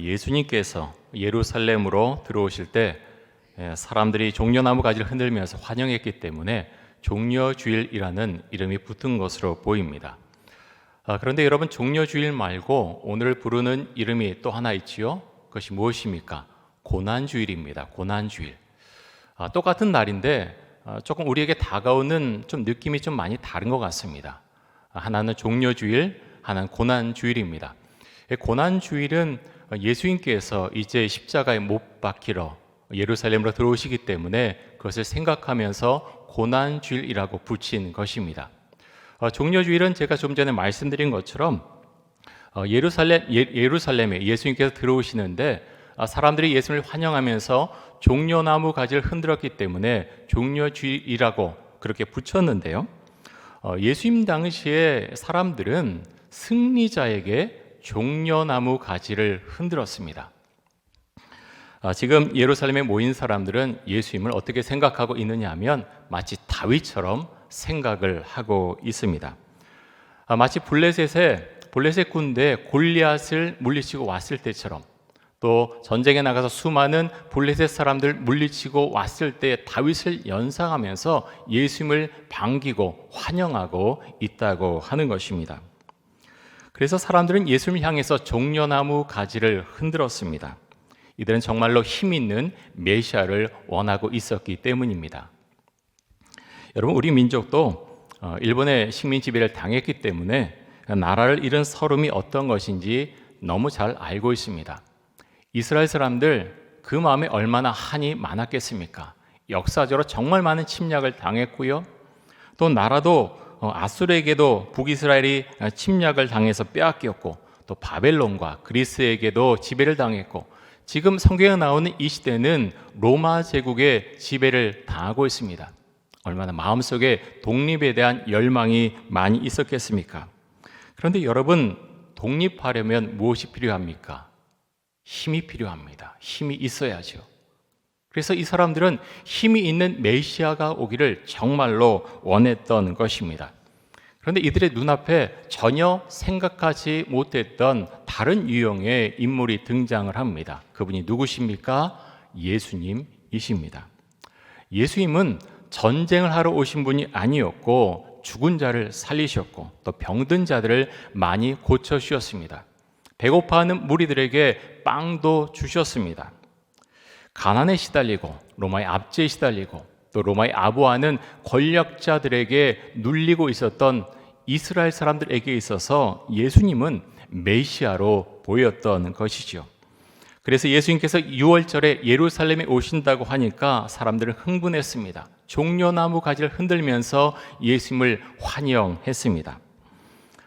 예수님께서 예루살렘으로 들어오실 때 사람들이 종려나무 가지를 흔들면서 환영했기 때문에 종려주일이라는 이름이 붙은 것으로 보입니다. 그런데 여러분, 종려주일 말고 오늘 부르는 이름이 또 하나 있지요. 그것이 무엇입니까? 고난주일입니다. 고난주일. 똑같은 날인데 조금 우리에게 다가오는 좀 느낌이 좀 많이 다른 것 같습니다. 하나는 종려주일, 하나는 고난주일입니다. 고난주일은 예수님께서 이제 십자가에 못 박히러 예루살렘으로 들어오시기 때문에 그것을 생각하면서 고난주일이라고 붙인 것입니다. 종려주일은 제가 좀 전에 말씀드린 것처럼 예루살렘에 예수님께서 들어오시는데 사람들이 예수님을 환영하면서 종려나무 가지를 흔들었기 때문에 종려주일이라고 그렇게 붙였는데요. 예수님 당시에 사람들은 승리자에게 종려나무 가지를 흔들었습니다. 지금 예루살렘에 모인 사람들은 예수님을 어떻게 생각하고 있느냐 하면 마치 다윗처럼 생각을 하고 있습니다. 마치 블레셋 군대 골리앗을 물리치고 왔을 때처럼, 또 전쟁에 나가서 수많은 블레셋 사람들 물리치고 왔을 때 다윗을 연상하면서 예수님을 반기고 환영하고 있다고 하는 것입니다. 그래서 사람들은 예수님을 향해서 종려나무 가지를 흔들었습니다. 이들은 정말로 힘 있는 메시아를 원하고 있었기 때문입니다. 여러분, 우리 민족도 일본의 식민 지배를 당했기 때문에 나라를 잃은 서름이 어떤 것인지 너무 잘 알고 있습니다. 이스라엘 사람들 그 마음에 얼마나 한이 많았겠습니까? 역사적으로 정말 많은 침략을 당했고요. 또 나라도 아수르에게도 북이스라엘이 침략을 당해서 빼앗겼고, 또 바벨론과 그리스에게도 지배를 당했고, 지금 성경에 나오는 이 시대는 로마 제국의 지배를 당하고 있습니다. 얼마나 마음속에 독립에 대한 열망이 많이 있었겠습니까? 그런데 여러분, 독립하려면 무엇이 필요합니까? 힘이 필요합니다. 힘이 있어야죠. 그래서 이 사람들은 힘이 있는 메시아가 오기를 정말로 원했던 것입니다. 그런데 이들의 눈앞에 전혀 생각하지 못했던 다른 유형의 인물이 등장을 합니다. 그분이 누구십니까? 예수님이십니다. 예수님은 전쟁을 하러 오신 분이 아니었고, 죽은 자를 살리셨고, 또 병든 자들을 많이 고쳐주셨습니다. 배고파하는 무리들에게 빵도 주셨습니다. 가난에 시달리고 로마의 압제에 시달리고 또 로마의 아부하는 권력자들에게 눌리고 있었던 이스라엘 사람들에게 있어서 예수님은 메시아로 보였던 것이죠. 그래서 예수님께서 6월절에 예루살렘에 오신다고 하니까 사람들은 흥분했습니다. 종려나무 가지를 흔들면서 예수님을 환영했습니다.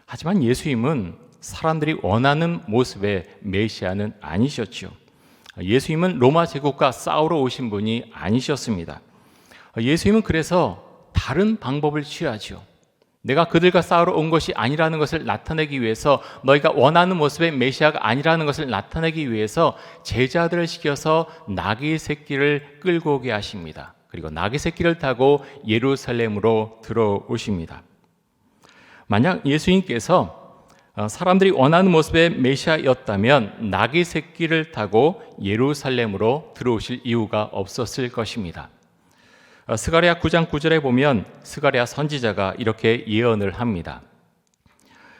하지만 예수님은 사람들이 원하는 모습의 메시아는 아니셨죠. 예수님은 로마 제국과 싸우러 오신 분이 아니셨습니다. 예수님은 그래서 다른 방법을 취하죠. 내가 그들과 싸우러 온 것이 아니라는 것을 나타내기 위해서, 너희가 원하는 모습의 메시아가 아니라는 것을 나타내기 위해서 제자들을 시켜서 나귀 새끼를 끌고 오게 하십니다. 그리고 나귀 새끼를 타고 예루살렘으로 들어오십니다. 만약 예수님께서 사람들이 원하는 모습의 메시아였다면 나귀 새끼를 타고 예루살렘으로 들어오실 이유가 없었을 것입니다. 스가랴 9장 9절에 보면 스가랴 선지자가 이렇게 예언을 합니다.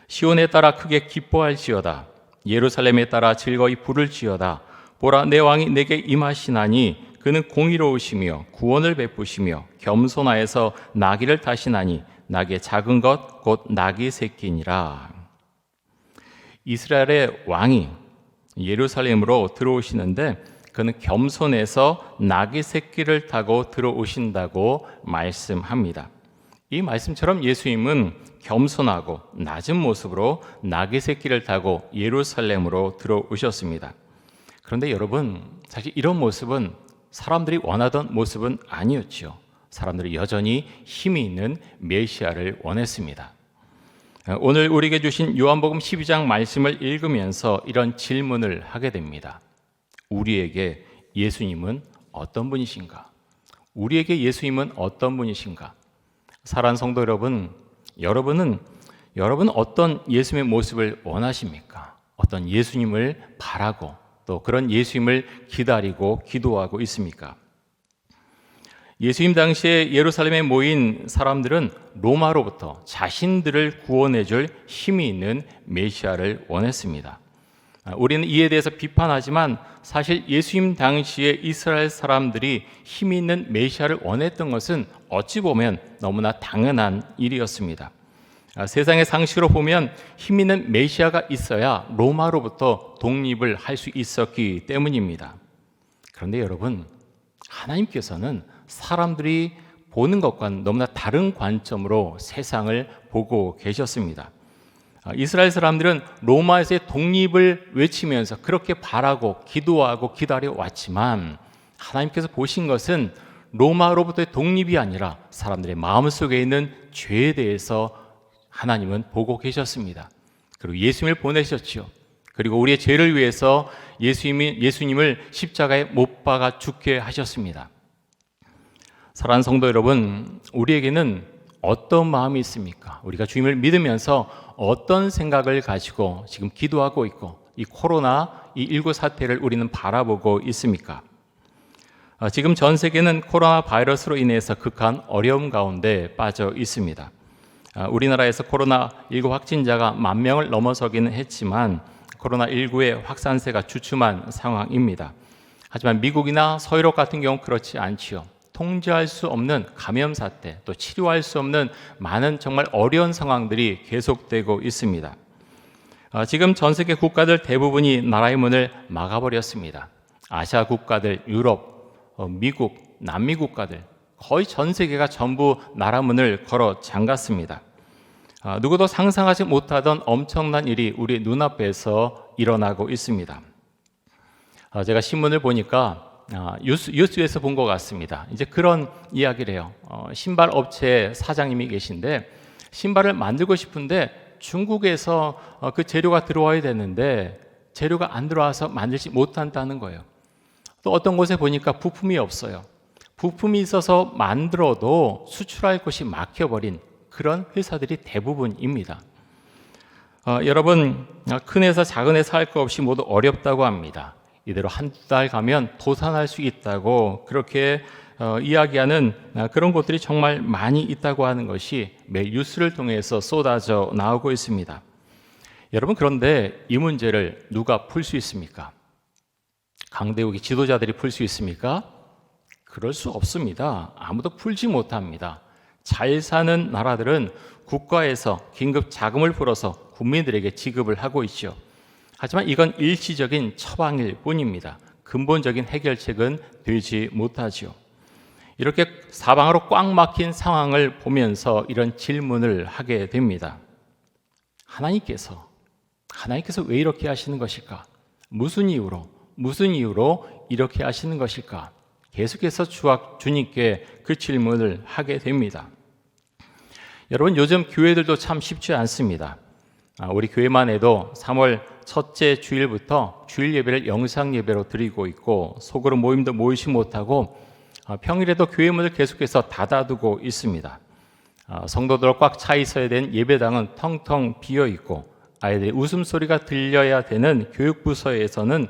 시온에 따라 크게 기뻐할지어다. 예루살렘에 따라 즐거이 부를지어다. 보라, 내 왕이 내게 임하시나니 그는 공의로우시며 구원을 베푸시며 겸손하여서 나귀를 타시나니 나귀의 작은 것 곧 나귀 새끼니라. 이스라엘의 왕이 예루살렘으로 들어오시는데 그는 겸손해서 나귀 새끼를 타고 들어오신다고 말씀합니다. 이 말씀처럼 예수님은 겸손하고 낮은 모습으로 나귀 새끼를 타고 예루살렘으로 들어오셨습니다. 그런데 여러분, 사실 이런 모습은 사람들이 원하던 모습은 아니었죠. 사람들이 여전히 힘이 있는 메시아를 원했습니다. 오늘 우리에게 주신 요한복음 12장 말씀을 읽으면서 이런 질문을 하게 됩니다. 우리에게 예수님은 어떤 분이신가? 우리에게 예수님은 어떤 분이신가? 사랑하는 성도 여러분, 여러분은 어떤 예수님의 모습을 원하십니까? 어떤 예수님을 바라고 또 또 그런 예수님을 기다리고 기도하고 있습니까? 예수님 당시에 예루살렘에 모인 사람들은 로마로부터 자신들을 구원해 줄 힘이 있는 메시아를 원했습니다. 우리는 이에 대해서 비판하지만 사실 예수님 당시에 이스라엘 사람들이 힘이 있는 메시아를 원했던 것은 어찌 보면 너무나 당연한 일이었습니다. 세상의 상식으로 보면 힘 있는 메시아가 있어야 로마로부터 독립을 할 수 있었기 때문입니다. 그런데 여러분, 하나님께서는 사람들이 보는 것과는 너무나 다른 관점으로 세상을 보고 계셨습니다. 이스라엘 사람들은 로마에서의 독립을 외치면서 그렇게 바라고 기도하고 기다려 왔지만 하나님께서 보신 것은 로마로부터의 독립이 아니라 사람들의 마음속에 있는 죄에 대해서 하나님은 보고 계셨습니다. 그리고 예수님을 보내셨죠. 그리고 우리의 죄를 위해서 예수님을 십자가에 못 박아 죽게 하셨습니다. 사랑하는 성도 여러분, 우리에게는 어떤 마음이 있습니까? 우리가 주님을 믿으면서 어떤 생각을 가지고 지금 기도하고 있고 이 코로나19 사태를 우리는 바라보고 있습니까? 지금 전 세계는 코로나 바이러스로 인해서 극한 어려움 가운데 빠져 있습니다. 우리나라에서 코로나19 확진자가 10,000명을 넘어서기는 했지만 코로나19의 확산세가 주춤한 상황입니다. 하지만 미국이나 서유럽 같은 경우는 그렇지 않지요. 통제할 수 없는 감염 사태, 또 치료할 수 없는 많은 정말 어려운 상황들이 계속되고 있습니다. 지금 전 세계 국가들 대부분이 나라의 문을 막아버렸습니다. 아시아 국가들, 유럽, 미국, 남미 국가들 거의 전 세계가 전부 나라 문을 걸어 잠갔습니다. 누구도 상상하지 못하던 엄청난 일이 우리 눈앞에서 일어나고 있습니다. 제가 신문을 보니까 뉴스에서 본 것 같습니다. 이제 그런 이야기를 해요. 신발 업체 사장님이 계신데 신발을 만들고 싶은데 중국에서 그 재료가 들어와야 되는데 재료가 안 들어와서 만들지 못한다는 거예요. 또 어떤 곳에 보니까 부품이 없어요. 부품이 있어서 만들어도 수출할 곳이 막혀버린 그런 회사들이 대부분입니다. 여러분, 큰 회사 작은 회사 할 거 없이 모두 어렵다고 합니다. 이대로 한두 달 가면 도산할 수 있다고 그렇게 이야기하는 그런 곳들이 정말 많이 있다고 하는 것이 매일 뉴스를 통해서 쏟아져 나오고 있습니다. 여러분, 그런데 이 문제를 누가 풀 수 있습니까? 강대국의 지도자들이 풀 수 있습니까? 그럴 수 없습니다. 아무도 풀지 못합니다. 잘 사는 나라들은 국가에서 긴급 자금을 풀어서 국민들에게 지급을 하고 있죠. 하지만 이건 일시적인 처방일 뿐입니다. 근본적인 해결책은 되지 못하죠. 이렇게 사방으로 꽉 막힌 상황을 보면서 이런 질문을 하게 됩니다. 하나님께서 왜 이렇게 하시는 것일까? 무슨 이유로 이렇게 하시는 것일까? 계속해서 주님께 그 질문을 하게 됩니다. 여러분, 요즘 교회들도 참 쉽지 않습니다. 우리 교회만 해도 3월 첫째 주일부터 주일 예배를 영상 예배로 드리고 있고 소그룹 모임도 모이지 못하고 평일에도 교회 문을 계속해서 닫아두고 있습니다. 성도들 꽉 차 있어야 되는 예배당은 텅텅 비어 있고 아이들의 웃음소리가 들려야 되는 교육부서에서는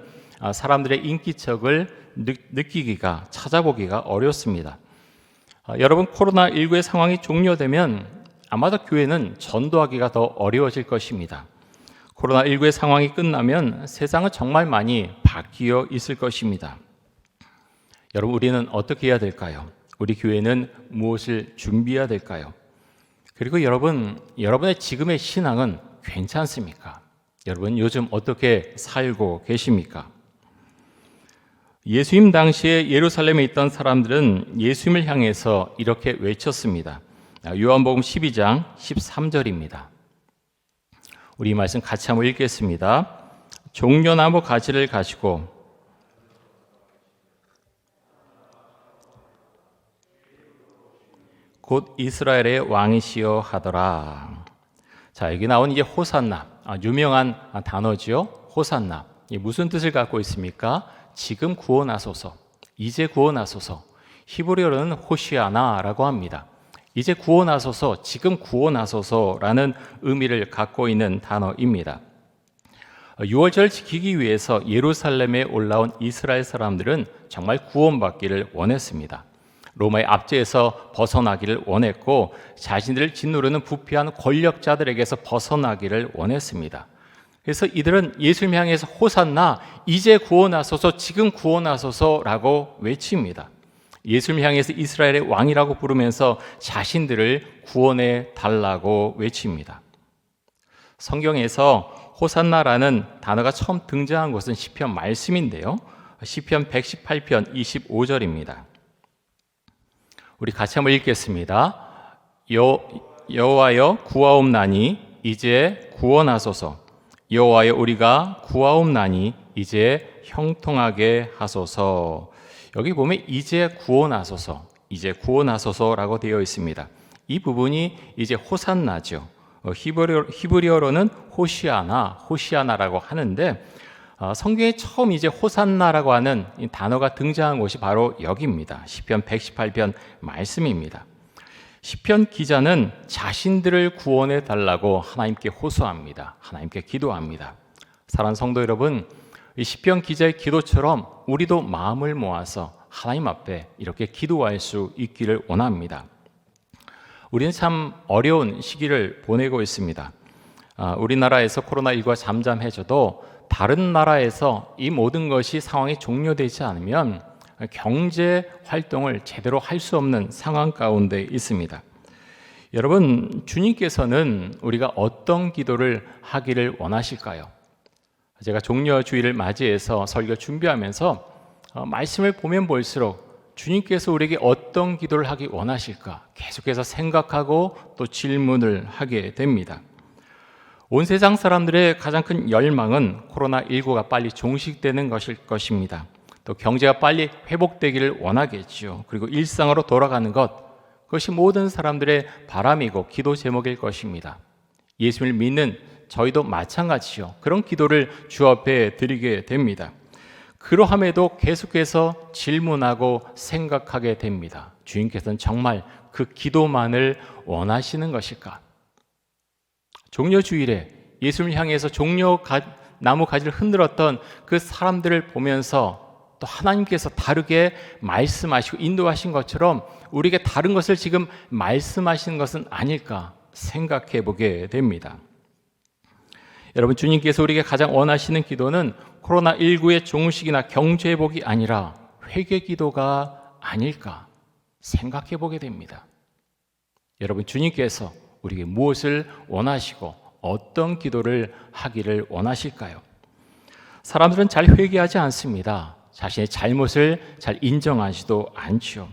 사람들의 인기척을 느끼기가 찾아보기가 어렵습니다. 여러분, 코로나19의 상황이 종료되면 아마도 교회는 전도하기가 더 어려워질 것입니다. 코로나19의 상황이 끝나면 세상은 정말 많이 바뀌어 있을 것입니다. 여러분, 우리는 어떻게 해야 될까요? 우리 교회는 무엇을 준비해야 될까요? 그리고 여러분의 지금의 신앙은 괜찮습니까? 여러분, 요즘 어떻게 살고 계십니까? 예수님 당시에 예루살렘에 있던 사람들은 예수님을 향해서 이렇게 외쳤습니다. 요한복음 12장 13절입니다. 우리 이 말씀 같이 한번 읽겠습니다. 종려나무 가지를 가지고 곧 이스라엘의 왕이시여 하더라. 자, 여기 나온 이제 호산나, 유명한 단어죠. 호산나. 이게 무슨 뜻을 갖고 있습니까? 지금 구원하소서, 이제 구원하소서. 히브리어로는 호시아나라고 합니다. 이제 구원하소서, 지금 구원하소서라는 의미를 갖고 있는 단어입니다. 유월절 지키기 위해서 예루살렘에 올라온 이스라엘 사람들은 정말 구원받기를 원했습니다. 로마의 압제에서 벗어나기를 원했고 자신들을 짓누르는 부패한 권력자들에게서 벗어나기를 원했습니다. 그래서 이들은 예수님 향해서 호산나, 이제 구원하소서, 지금 구원하소서라고 외칩니다. 예수님 향해서 이스라엘의 왕이라고 부르면서 자신들을 구원해 달라고 외칩니다. 성경에서 호산나라는 단어가 처음 등장한 것은 시편 말씀인데요. 시편 118편 25절입니다. 우리 같이 한번 읽겠습니다. 여호와여 구하옵나니 이제 구원하소서. 여호와여 우리가 구하옵나니 이제 형통하게 하소서. 여기 보면 이제 구원하소서, 이제 구원하소서라고 되어 있습니다. 이 부분이 이제 호산나죠. 히브리어로는 호시아나라고 하는데 성경에 처음 이제 호산나라고 하는 이 단어가 등장한 곳이 바로 여기입니다. 시편 118편 말씀입니다. 시편 기자는 자신들을 구원해 달라고 하나님께 호소합니다. 하나님께 기도합니다. 사랑하는 성도 여러분, 이 시편 기자의 기도처럼 우리도 마음을 모아서 하나님 앞에 이렇게 기도할 수 있기를 원합니다. 우리는 참 어려운 시기를 보내고 있습니다. 우리나라에서 코로나19가 잠잠해져도 다른 나라에서 이 모든 것이 상황이 종료되지 않으면 경제 활동을 제대로 할 수 없는 상황 가운데 있습니다. 여러분, 주님께서는 우리가 어떤 기도를 하기를 원하실까요? 제가 종려주의를 맞이해서 설교 준비하면서 말씀을 보면 볼수록 주님께서 우리에게 어떤 기도를 하기 원하실까 계속해서 생각하고 또 질문을 하게 됩니다. 온 세상 사람들의 가장 큰 열망은 코로나19가 빨리 종식되는 것일 것입니다. 또 경제가 빨리 회복되기를 원하겠죠. 그리고 일상으로 돌아가는 것, 그것이 모든 사람들의 바람이고 기도 제목일 것입니다. 예수를 믿는 저희도 마찬가지죠. 그런 기도를 주 앞에 드리게 됩니다. 그러함에도 계속해서 질문하고 생각하게 됩니다. 주님께서는 정말 그 기도만을 원하시는 것일까? 종려주일에 예수님을 향해서 나무 가지를 흔들었던 그 사람들을 보면서 또 하나님께서 다르게 말씀하시고 인도하신 것처럼 우리에게 다른 것을 지금 말씀하시는 것은 아닐까 생각해 보게 됩니다. 여러분, 주님께서 우리에게 가장 원하시는 기도는 코로나19의 종식이나 경제 회복이 아니라 회개 기도가 아닐까 생각해 보게 됩니다. 여러분, 주님께서 우리에게 무엇을 원하시고 어떤 기도를 하기를 원하실까요? 사람들은 잘 회개하지 않습니다. 자신의 잘못을 잘 인정하지도 않죠.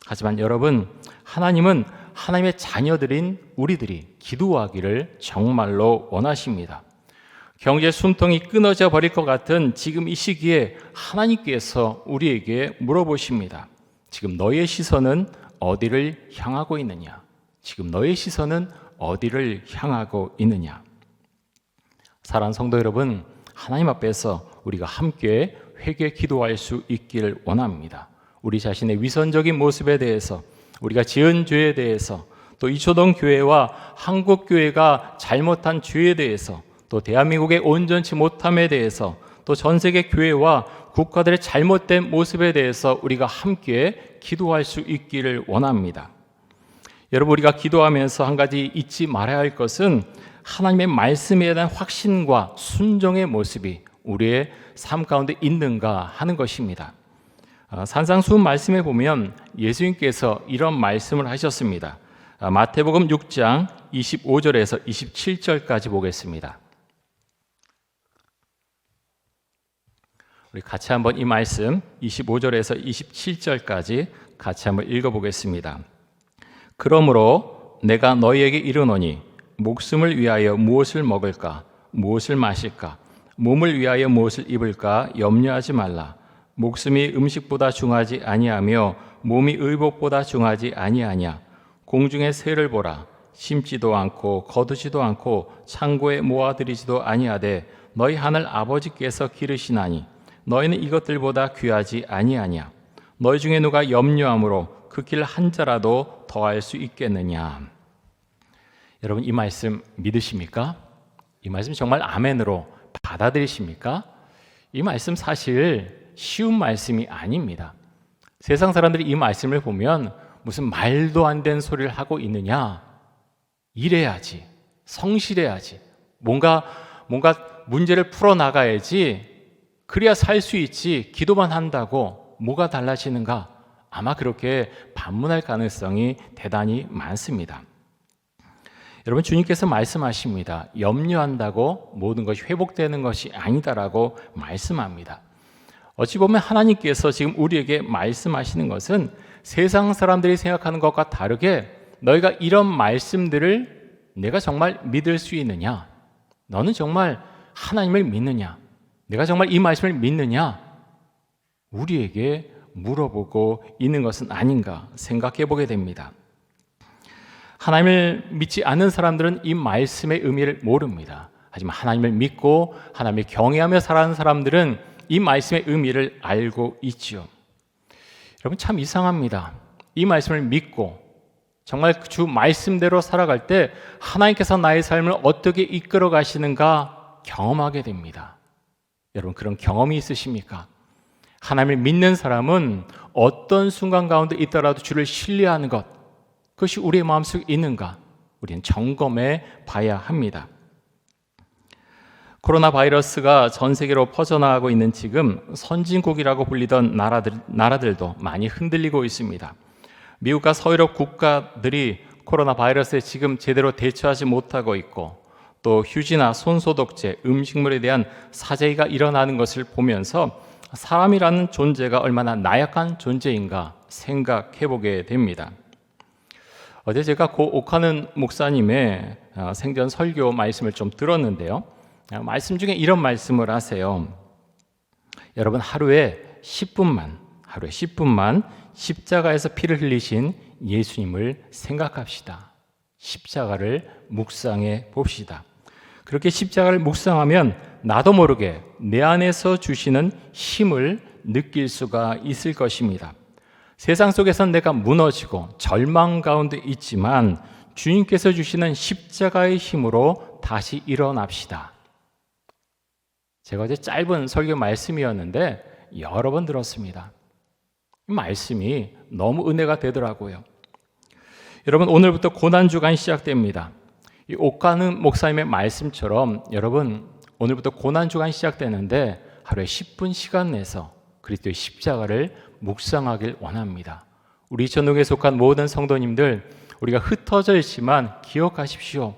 하지만 여러분, 하나님은 하나님의 자녀들인 우리들이 기도하기를 정말로 원하십니다. 경제 숨통이 끊어져 버릴 것 같은 지금 이 시기에 하나님께서 우리에게 물어보십니다. 지금 너의 시선은 어디를 향하고 있느냐? 지금 너의 시선은 어디를 향하고 있느냐? 사랑하는 성도 여러분, 하나님 앞에서 우리가 함께 회개 기도할 수 있기를 원합니다. 우리 자신의 위선적인 모습에 대해서, 우리가 지은 죄에 대해서, 또 이초동 교회와 한국 교회가 잘못한 죄에 대해서, 또 대한민국의 온전치 못함에 대해서, 또 전 세계 교회와 국가들의 잘못된 모습에 대해서 우리가 함께 기도할 수 있기를 원합니다. 여러분, 우리가 기도하면서 한 가지 잊지 말아야 할 것은 하나님의 말씀에 대한 확신과 순종의 모습이 우리의 삶 가운데 있는가 하는 것입니다. 산상수훈 말씀에 보면 예수님께서 이런 말씀을 하셨습니다. 마태복음 6장 25절에서 27절까지 보겠습니다. 우리 같이 한번 이 말씀 25절에서 27절까지 같이 한번 읽어보겠습니다. 그러므로 내가 너희에게 이르노니 목숨을 위하여 무엇을 먹을까, 무엇을 마실까, 몸을 위하여 무엇을 입을까 염려하지 말라. 목숨이 음식보다 중하지 아니하며 몸이 의복보다 중하지 아니하냐. 공중의 새를 보라. 심지도 않고 거두지도 않고 창고에 모아들이지도 아니하되 너희 하늘 아버지께서 기르시나니 너희는 이것들보다 귀하지 아니하냐. 너희 중에 누가 염려함으로 그 길 한 자라도 더할 수 있겠느냐. 여러분, 이 말씀 믿으십니까? 이 말씀 정말 아멘으로 받아들이십니까? 이 말씀 사실 쉬운 말씀이 아닙니다. 세상 사람들이 이 말씀을 보면 무슨 말도 안 되는 소리를 하고 있느냐? 이래야지, 성실해야지, 뭔가 문제를 풀어나가야지, 그래야 살 수 있지, 기도만 한다고 뭐가 달라지는가? 아마 그렇게 반문할 가능성이 대단히 많습니다. 여러분, 주님께서 말씀하십니다. 염려한다고 모든 것이 회복되는 것이 아니다라고 말씀합니다. 어찌 보면 하나님께서 지금 우리에게 말씀하시는 것은 세상 사람들이 생각하는 것과 다르게 너희가 이런 말씀들을 내가 정말 믿을 수 있느냐? 너는 정말 하나님을 믿느냐? 내가 정말 이 말씀을 믿느냐? 우리에게 물어보고 있는 것은 아닌가 생각해 보게 됩니다. 하나님을 믿지 않는 사람들은 이 말씀의 의미를 모릅니다. 하지만 하나님을 믿고 하나님을 경외하며 살아가는 사람들은 이 말씀의 의미를 알고 있죠. 여러분, 참 이상합니다. 이 말씀을 믿고 정말 주 말씀대로 살아갈 때 하나님께서 나의 삶을 어떻게 이끌어 가시는가 경험하게 됩니다. 여러분, 그런 경험이 있으십니까? 하나님을 믿는 사람은 어떤 순간 가운데 있더라도 주를 신뢰하는 것, 그것이 우리의 마음속에 있는가? 우리는 점검해 봐야 합니다. 코로나 바이러스가 전 세계로 퍼져나가고 있는 지금 선진국이라고 불리던 나라들도 많이 흔들리고 있습니다. 미국과 서유럽 국가들이 코로나 바이러스에 지금 제대로 대처하지 못하고 있고, 또 휴지나 손소독제, 음식물에 대한 사재기가 일어나는 것을 보면서 사람이라는 존재가 얼마나 나약한 존재인가 생각해 보게 됩니다. 어제 제가 고 오카는 목사님의 생전 설교 말씀을 좀 들었는데요. 말씀 중에 이런 말씀을 하세요. 여러분, 하루에 10분만 십자가에서 피를 흘리신 예수님을 생각합시다. 십자가를 묵상해 봅시다. 그렇게 십자가를 묵상하면 나도 모르게 내 안에서 주시는 힘을 느낄 수가 있을 것입니다. 세상 속에선 내가 무너지고 절망 가운데 있지만 주님께서 주시는 십자가의 힘으로 다시 일어납시다. 제가 어제 짧은 설교 말씀이었는데 여러 번 들었습니다. 이 말씀이 너무 은혜가 되더라고요. 여러분, 오늘부터 고난주간이 시작됩니다. 이 옥가는 목사님의 말씀처럼 여러분, 오늘부터 고난주간이 시작되는데 하루에 10분 시간 내서 그리스도의 십자가를 묵상하길 원합니다. 우리 전동에 속한 모든 성도님들, 우리가 흩어져 있지만 기억하십시오.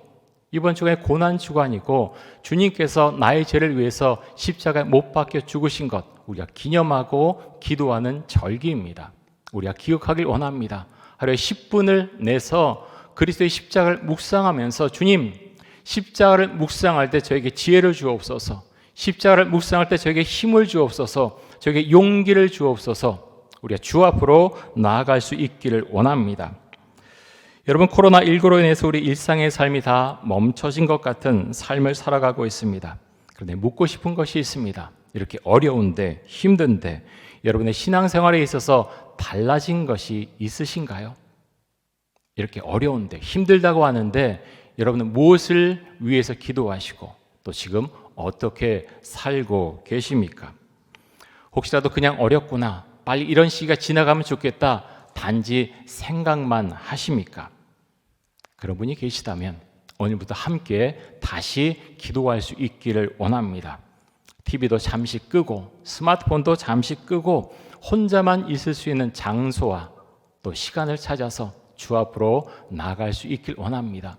이번 주간에 고난주간이고 주님께서 나의 죄를 위해서 십자가에 못 박혀 죽으신 것 우리가 기념하고 기도하는 절기입니다. 우리가 기억하길 원합니다. 하루에 10분을 내서 그리스도의 십자가를 묵상하면서 주님, 십자가를 묵상할 때 저에게 지혜를 주옵소서, 십자가를 묵상할 때 저에게 힘을 주옵소서, 저에게 용기를 주옵소서, 우리가 주 앞으로 나아갈 수 있기를 원합니다. 여러분, 코로나19로 인해서 우리 일상의 삶이 다 멈춰진 것 같은 삶을 살아가고 있습니다. 그런데 묻고 싶은 것이 있습니다. 이렇게 어려운데, 힘든데 여러분의 신앙생활에 있어서 달라진 것이 있으신가요? 이렇게 어려운데, 힘들다고 하는데 여러분은 무엇을 위해서 기도하시고 또 지금 어떻게 살고 계십니까? 혹시라도 그냥 어렵구나, 빨리 이런 시기가 지나가면 좋겠다, 단지 생각만 하십니까? 그런 분이 계시다면 오늘부터 함께 다시 기도할 수 있기를 원합니다. TV도 잠시 끄고 스마트폰도 잠시 끄고 혼자만 있을 수 있는 장소와 또 시간을 찾아서 주 앞으로 나아갈 수 있길 원합니다.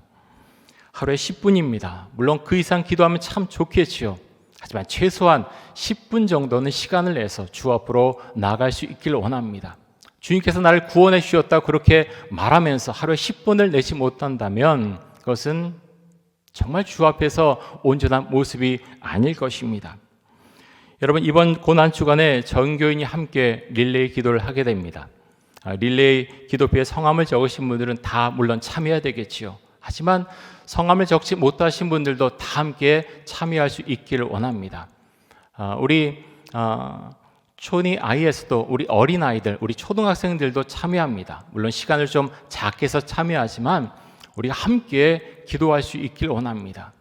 하루에 10분입니다. 물론 그 이상 기도하면 참 좋겠지요. 하지만 최소한 10분 정도는 시간을 내서 주 앞으로 나아갈 수 있기를 원합니다. 주님께서 나를 구원해 주셨다고 그렇게 말하면서 하루에 10분을 내지 못한다면 그것은 정말 주 앞에서 온전한 모습이 아닐 것입니다. 여러분, 이번 고난주간에 전교인이 함께 릴레이 기도를 하게 됩니다. 릴레이 기도표에 성함을 적으신 분들은 다 물론 참여해야 되겠지요. 하지만 성함을 적지 못하신 분들도 다 함께 참여할 수 있기를 원합니다. 우리 초니 아이에서도 우리 어린아이들, 우리 초등학생들도 참여합니다. 물론 시간을 좀 작게 해서 참여하지만 우리가 함께 기도할 수 있길 원합니다.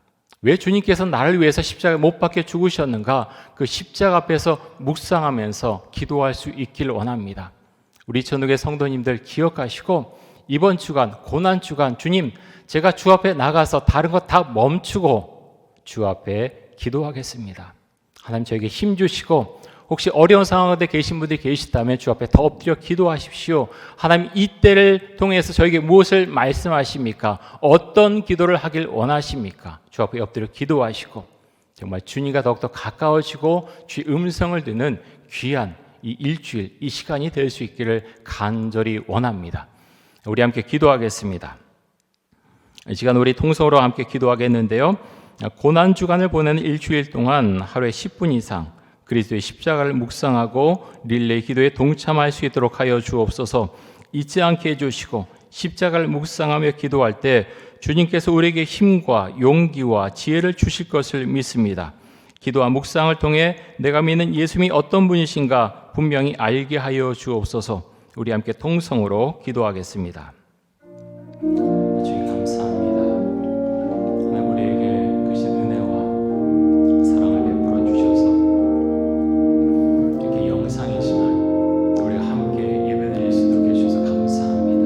왜 주님께서 나를 위해서 십자가에 못 박혀 죽으셨는가? 그 십자가 앞에서 묵상하면서 기도할 수 있기를 원합니다. 우리 전국의 성도님들 기억하시고 이번 주간, 고난 주간, 주님, 제가 주 앞에 나가서 다른 것 다 멈추고 주 앞에 기도하겠습니다. 하나님 저에게 힘 주시고 혹시 어려운 상황 가운데 계신 분들이 계시다면 주 앞에 더 엎드려 기도하십시오. 하나님 이때를 통해서 저에게 무엇을 말씀하십니까? 어떤 기도를 하길 원하십니까? 주 앞에 엎드려 기도하시고 정말 주님과 더욱더 가까워지고 주의 음성을 듣는 귀한 이 일주일, 이 시간이 될 수 있기를 간절히 원합니다. 우리 함께 기도하겠습니다. 이 시간 우리 통성으로 함께 기도하겠는데요. 고난 주간을 보내는 일주일 동안 하루에 10분 이상 그리스도의 십자가를 묵상하고 릴레이 기도에 동참할 수 있도록 하여 주옵소서. 잊지 않게 해주시고 십자가를 묵상하며 기도할 때 주님께서 우리에게 힘과 용기와 지혜를 주실 것을 믿습니다. 기도와 묵상을 통해 내가 믿는 예수님이 어떤 분이신가 분명히 알게 하여 주옵소서. 우리 함께 통성으로 기도하겠습니다. 주님 감사합니다. 하나님 우리에게 크신 은혜와 사랑을 베풀어 주셔서 이렇게 영상이지만 우리가 함께 예배드릴 수 있도록 해주셔서 감사합니다.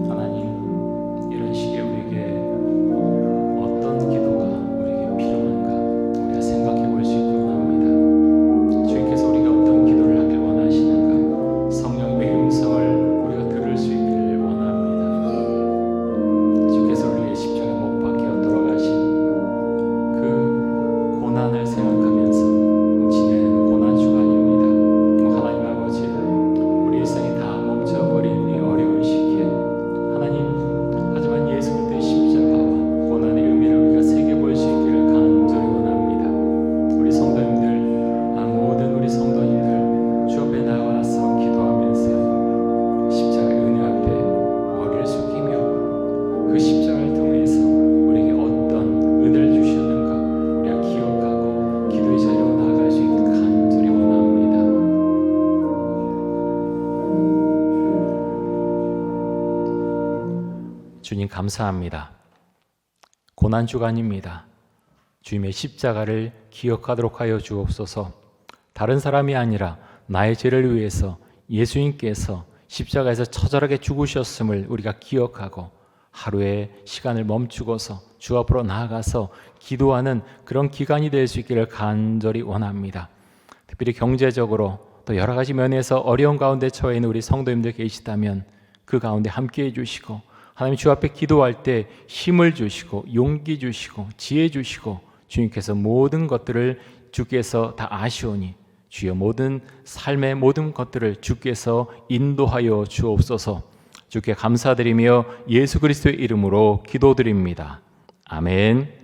하나님 이런 시기에 우리에게 어떤 기도가 우리에게 필요한가 우리가 생각해 볼 수 있도록 합니다. 주님께서 우리가 어떤 기도를 하길 원하시는가 성령님의 음성을 우리가 들을 수 있기를 원합니다. 주께서 우리의 십자가에 못 박혀 돌아가신 그 고난을 생각하면서 지내는 고난 주간입니다. 하나님 아버지 우리 일상이 다 멈춰버린 이 어려운 시기에 하나님 하지만 예수 그리스도의 십자가와 고난의 의미를 우리가 새겨볼 수 있기를 간절히 원합니다. 우리 성도님들 모든 우리 성도님들 주 앞에 나와서 기도하면서 십자가의 은혜 앞에 머리를 숙이며 그 십자가를 통해서 우리에게 어떤 은혜를 주셨는가 우리가 기억하고 기도의 자리로 나아갈 수 있기를 간절히 원합니다. 주님 감사합니다. 고난 주간입니다. 주님의 십자가를 기억하도록 하여 주옵소서. 다른 사람이 아니라 나의 죄를 위해서 예수님께서 십자가에서 처절하게 죽으셨음을 우리가 기억하고 하루의 시간을 멈추고서 주 앞으로 나아가서 기도하는 그런 기간이 될 수 있기를 간절히 원합니다. 특별히 경제적으로 또 여러 가지 면에서 어려운 가운데 처해 있는 우리 성도님들 계시다면 그 가운데 함께 해주시고 하나님 주 앞에 기도할 때 힘을 주시고 용기 주시고 지혜 주시고 주님께서 모든 것들을 주께서 다 아시오니 주여 모든 삶의 모든 것들을 주께서 인도하여 주옵소서. 주께 감사드리며 예수 그리스도의 이름으로 기도드립니다. 아멘.